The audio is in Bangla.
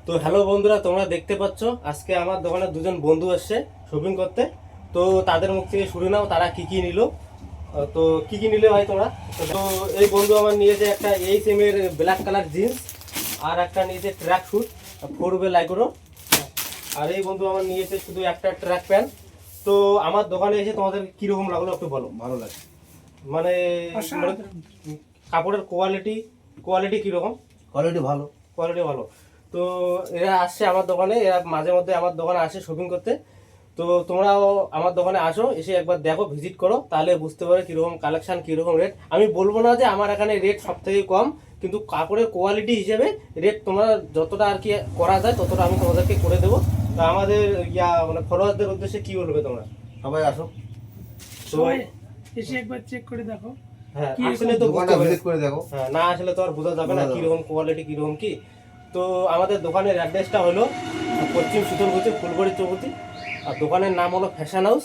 তো হ্যালো বন্ধুরা, তোমরা দেখতে পাচ্ছ আজকে আমার দোকানে দুজন বন্ধু আসছে শপিং করতে। তো তাদের মুখ থেকে শুনে নাও তারা কি কি নিল। তো কি কি নিলে ভাই তোমরা? তো এই বন্ধু আমার নিয়েছে একটা এইচএম এর ব্ল্যাক কালার জিন্স, আর একটা নিয়েছে ট্র্যাক স্যুট 4 লাইক্রো, আর এই বন্ধু আমার নিয়েছে শুধু একটা ট্র্যাক প্যান্ট। তো আমার দোকানে এসে তোমাদের কিরকম লাগলো একটু বলো। ভালো লাগে, মানে মানে কাপড়ের কোয়ালিটি কিরকম? কোয়ালিটি ভালো। কোয়ালিটি ভালো। তো এরা আসছে আমার দোকানে, এরা মাঝে মধ্যে আমার দোকানে আসে শপিং করতে। তো তোমরাও আমার দোকানে আসো, এসে একবার দেখো, ভিজিট করো, তাহলে বুঝতে পারো কীরকম কালেকশান, কীরকম রেট। আমি বলবো না যে আমার এখানে রেট সব থেকে কম, কিন্তু কাপড়ের কোয়ালিটি হিসেবে রেট তোমরা যতটা আর কি করা যায় ততটা আমি তোমাদেরকে করে দেবো। তো আমাদের মানে ফলোয়ারদের উদ্দেশ্যে কী বলবে তোমরা? সবাই আসো, সবাই এসে একবার চেক করে দেখো। হ্যাঁ, কি আসলে তো দোকানটা ভিজিট করে দেখো। হ্যাঁ, না আসলে তো আর বোঝা যাবে না বোঝা যাবে। কীরকম কোয়ালিটি, কীরকম কি। তো আমাদের দোকানের অ্যাড্রেসটা হলো পশ্চিম শীতলকুচি ফুলবাড়ি চৌপতি, আর দোকানের নাম হলো ফ্যাশন হাউস।